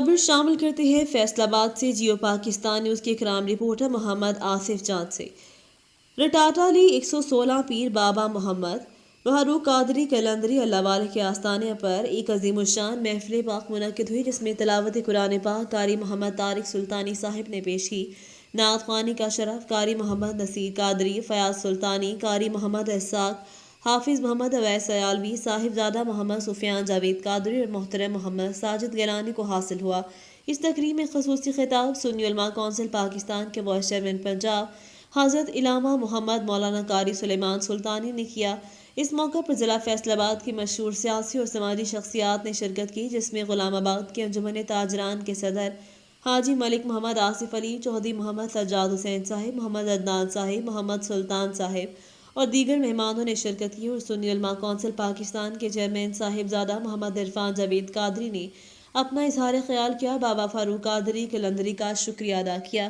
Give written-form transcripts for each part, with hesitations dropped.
खबर शामिल करते हैं फैसलाबाद से जियो पाकिस्तान न्यूज़ के क्राइम रिपोर्टर मोहम्मद आसिफ जान से। रटाटाली 116 पीर बाबा मोहम्मद फरूक कादरी कलंदरी अल्लाह वाले के आस्थाने पर एक अजीमुशान महफिल पाक मुनक्किद हुई, जिसमें तिलावत कुरान पाक कारी मोहम्मद तारिक सुल्तानी साहिब ने पेश की। नात ख्वानी का शरफ कारी मोहम्मद नसीर कादरी, फयाज सुल्तानी, कारी मोहम्मद एहसाक, हाफिज़ मोहम्मद अवैस सयालवी, साहिबजादा मोहम्मद सुफियान जावेद कादरी और मोहतरम मोहम्मद साजिद गिलानी को हासिल हुआ। इस तकरीब में खसूसी खिताब सुन्नी उलमा कौंसिल पाकिस्तान के वाइस चेयरमैन पंजाब हज़रत इलामा मोहम्मद मौलाना कारी सुलेमान सुल्तानी ने किया। इस मौके पर ज़िला फैसलाबाद की मशहूर सियासी और समाजी शख्सियात ने शिरकत की, जिसमें गुलामाबाद के अंजुमन ताजरान के सदर हाजी मलिक मोहम्मद आसिफ अली, चौधरी मोहम्मद सज्जाद हुसैन साहिब, मोहम्मद अदनान साहिब, मोहम्मद सुल्तान साहिब और दीगर मेहमानों ने शिरकत की। और सुन्नी उलमा कौंसिल पाकिस्तान के चेयरमैन साहिबजादा मोहम्मद इरफान जावेद कादरी ने अपना इजहार ख्याल किया, बाबा फरूक कादरी कलंदरी का शुक्रिया अदा किया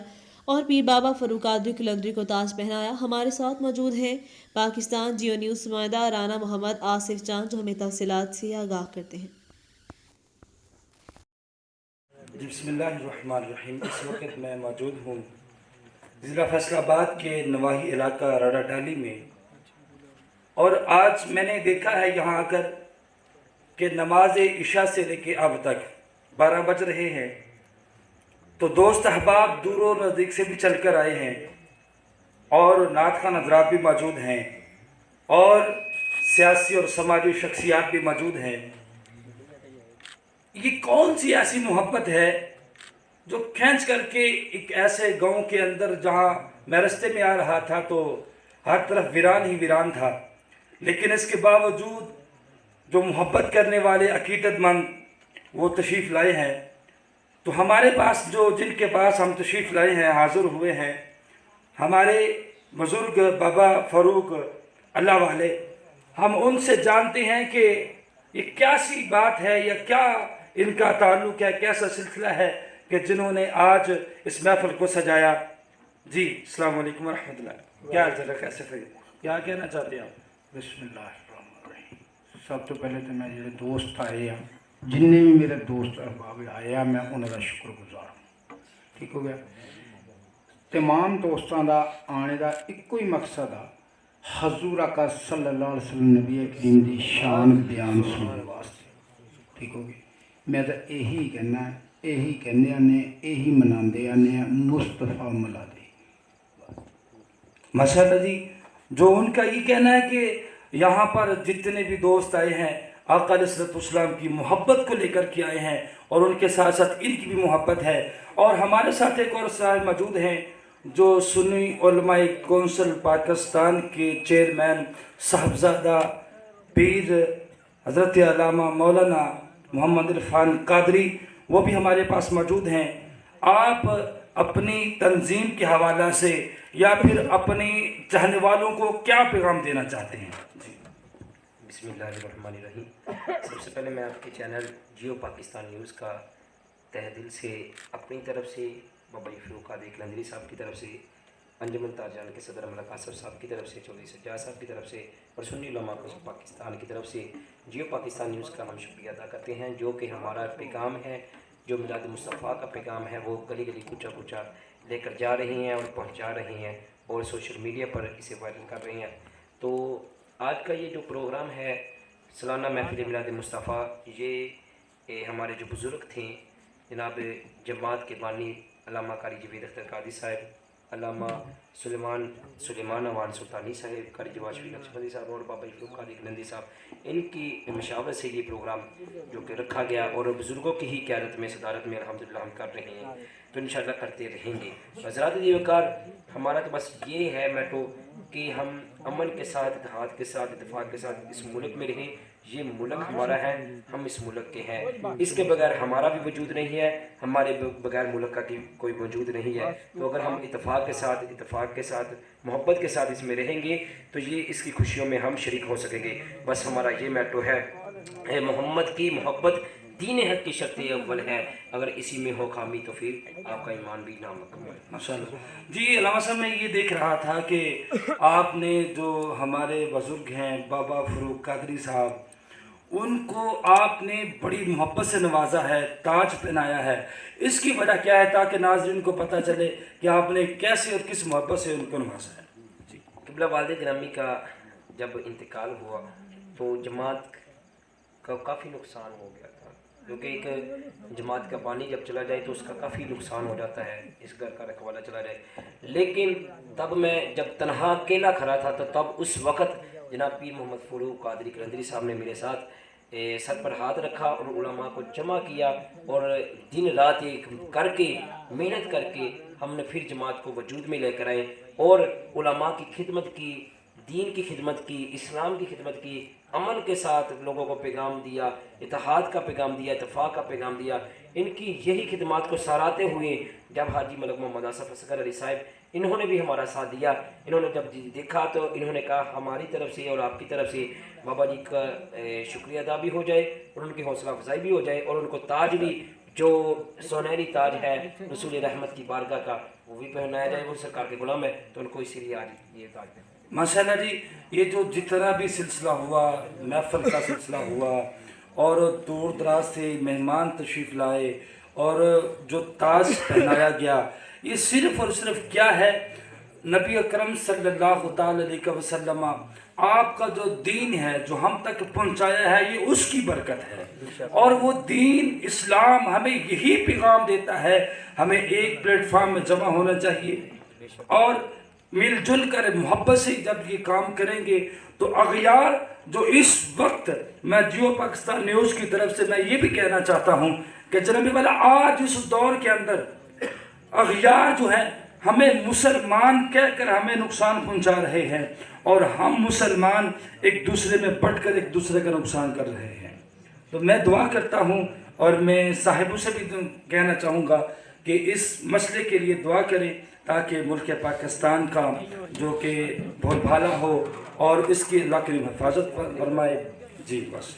और पीर बाबा फरूक कादरी कलंदरी को ताज पहनाया। हमारे साथ मौजूद हैं पाकिस्तान जियो न्यूज़ नुमाइंदा राना मोहम्मद आसिफ जान, जो हमें तफसीलात से आगाह करते हैं। बिस्मिल्लाहिर्रहमानिर्रहीम। इस वक्त मैं मौजूद हूँ ज़िला फैसलाबाद के नवाही इलाका रटाटाली में, और आज मैंने देखा है यहाँ आकर कि नमाज इशा से लेके अब तक 12 बज रहे हैं, तो दोस्त अहबाब दूर और नज़दीक से भी चल कर आए हैं और नात खान हज़रात भी मौजूद हैं और सियासी और समाजी शख्सियात भी मौजूद हैं। ये कौन सी ऐसी मोहब्बत है जो खींच करके एक ऐसे गांव के अंदर, जहां मैं रास्ते में आ रहा था तो हर तरफ वीरान ही वीरान था, लेकिन इसके बावजूद जो मोहब्बत करने वाले अकीदतमंद वो तशरीफ़ लाए हैं। तो हमारे पास जिनके पास हम तशरीफ़ लाए हैं, हाज़िर हुए हैं, हमारे बुज़ुर्ग बाबा फ़रूक अल्लाह वाले, हम उनसे जानते हैं कि ये क्या सी बात है या क्या इनका ताल्लुक़ है, कैसा सिलसिला है कि जिन्होंने आज इस महफ़िल को सजाया। जी अस्सलाम वालेकुम व रहमतुल्लाह। क्या हाल चाल है, कैसे फिर क्या कहना चाहते हैं आप? बिस्मिल्लाहिर्रहमानिर्रहीम। सब तो पहले तो मैं जो दोस्त आए हैं, जिन्ने भी मेरे दोस्त अहबाब आए हैं, मैं उन्होंने शुक्रगुजार हूँ। ठीक हो गया। तमाम दोस्तों का आने का एको ही मकसद आ, हजूर आका सल्लल्लाहु अलैहि वसल्लम नबी करीम की शान बयान सुनने वास्ते। ठीक हो गया। मैं तो यही कहना, यही कहने आने, यही मनाते आने मुस्तफ़ा मिलादे। माशाअल्लाह जी, जो उनका ये कहना है कि यहाँ पर जितने भी दोस्त आए हैं आका अलैहिस्सलाम की मोहब्बत को लेकर के आए हैं और उनके साथ साथ इनकी भी मोहब्बत है। और हमारे साथ एक और साहब मौजूद हैं जो सुन्नी उलमाए कौंसिल पाकिस्तान के चेयरमैन साहबजादा पीर हज़रत अल्लामा मौलाना मोहम्मद इरफान कादरी, वो भी हमारे पास मौजूद हैं। आप अपनी तंजीम के हवाला से या फिर अपने चाहने वालों को क्या पैगाम देना चाहते हैं? जी बिस्मिल्लाहिर्रहमानिर्रहीम। सबसे पहले मैं आपके चैनल जियो पाकिस्तान न्यूज़ का तहे दिल से अपनी तरफ से, बाबा फरूक कादरी कलंदरी साहब की तरफ से, अंजुमन ताजरान के सदर मलक आसफ साहब की तरफ से, चौधरी सज्जाद साहब की तरफ से और सुन्नी उलमा कौंसिल पाकिस्तान की तरफ से जियो पाकिस्तान न्यूज़ का हम शुक्रिया अदा करते हैं, जो कि हमारा पैगाम है, जो मिलाद मुस्तफ़ा का पैगाम है, वो गली गली कूचा कूचा लेकर जा रही हैं और पहुंचा रही हैं और सोशल मीडिया पर इसे वायरल कर रही हैं। तो आज का ये जो प्रोग्राम है सालाना महफिल मिलाद मुस्तफ़ा, ये हमारे जो बुज़ुर्ग थे जनाब जमात के बानी अल्लामा कारी जवेद अख्तर कादरी साहब, अल्लामा सुलेमान अवान सुल्तानी साहब, कारी जवाद शफीक नक्शबंदी साहब और बाबा फरूक कादरी कलंदरी साहब, इनकी मशावरत से ये प्रोग्राम जो कि रखा गया और बुज़ुर्गों की ही क़यादत में सदारत में अल्हम्दुलिल्लाह हम कर रहे हैं, तो इंशाअल्लाह करते रहेंगे। हज़रात वक़ार, हमारा तो बस ये है मैटो कि हम अमन के साथ, इत्तेहाद के साथ, इत्तेफाक के साथ इस मुल्क में रहें। ये मुल्क हमारा है, हम इस मुल्क के हैं, इसके बगैर हमारा भी वजूद नहीं है, हमारे बगैर मुल्क का कोई वजूद नहीं है। तो अगर हम इत्तेफाक के साथ मोहब्बत के साथ इसमें रहेंगे तो ये इसकी खुशियों में हम शरीक हो सकेंगे। बस हमारा ये मैटो है, मोहम्मद की मोहब्बत दीन हक की शर्त अव्वल है, अगर इसी में हो खामी तो फिर आपका ईमान भी नामुकम्मल। माशाअल्लाह जी। अल्लामा साहब, मैं ये देख रहा था कि आपने जो हमारे बुज़ुर्ग हैं बाबा फरूक कादरी साहब, उनको आपने बड़ी मोहब्बत से नवाजा है, ताज पहनाया है, इसकी वजह क्या है, ताकि नाज़रीन को पता चले कि आपने कैसे और किस मोहब्बत से उनको नवाजा है। जी। क़िबला वालिद गिरामी का जब इंतकाल हुआ तो जमात का काफ़ी नुकसान हो गया था, क्योंकि एक जमात का पानी जब चला जाए तो उसका काफ़ी नुकसान हो जाता है, इस घर का रखवाला चला जाए। लेकिन तब मैं जब तनहा अकेला खड़ा था तो तब उस वक़्त जनाब पीर मोहम्मद फ़ारूक कादरी कलंदरी साहब ने मेरे साथ सर पर हाथ रखा और उलमा को जमा किया और दिन रात एक करके मेहनत करके हमने फिर जमात को वजूद में लेकर आए और उलमा की खिदमत की, दीन की खिदमत की, इस्लाम की खिदमत की, अमन के साथ लोगों को पैगाम दिया, इत्तेहाद का पैगाम दिया, इत्तेफाक का पैगाम दिया। इनकी यही खिदमत को सराहते हुए जब हाजी मलक मोहम्मद आसफ असगर अली साहब इन्होंने भी हमारा साथ दिया, इन्होंने जब देखा तो इन्होंने कहा हमारी तरफ से और आपकी तरफ से बाबा जी का शुक्रिया अदा भी हो जाए और उनकी हौसला अफजाई भी हो जाए और उनको ताज भी, जो सुनहरी ताज है रसूल रहमत की बारगाह का, वो भी पहनाया जाए। वो सरकार के गुलाम है तो उनको इसीलिए आज ये ताज है। माशाल्लाह जी, ये जो जितना भी सिलसिला हुआ, महफिल का सिलसिला हुआ और दूर दराज से मेहमान तशरीफ़ लाए और जो ताज पहनाया गया, ये सिर्फ़ और सिर्फ क्या है, नबी अकरम सल्लल्लाहु अलैहि वसल्लम आपका जो दीन है जो हम तक पहुंचाया है, ये उसकी बरकत है। और वो दीन इस्लाम हमें यही पैगाम देता है, हमें एक प्लेटफार्म में जमा होना चाहिए और मिलजुल कर मोहब्बत से जब ये काम करेंगे तो अगयार जो इस वक्त मैं जियो पाकिस्तान न्यूज़ की तरफ से मैं ये भी कहना चाहता हूँ कि जनाब वाला आज इस दौर के अंदर अगयार जो है हमें मुसलमान कहकर हमें नुकसान पहुंचा रहे हैं और हम मुसलमान एक दूसरे में बढ़कर एक दूसरे का नुकसान कर रहे हैं। तो मैं दुआ करता हूं और मैं साहिबों से भी कहना चाहूँगा कि इस मसले के लिए दुआ करें ताकि मुल्क पाकिस्तान का जो कि बोलबाला हो और इसकी अल्लाह करीम हिफाजत फरमाए। जी बस।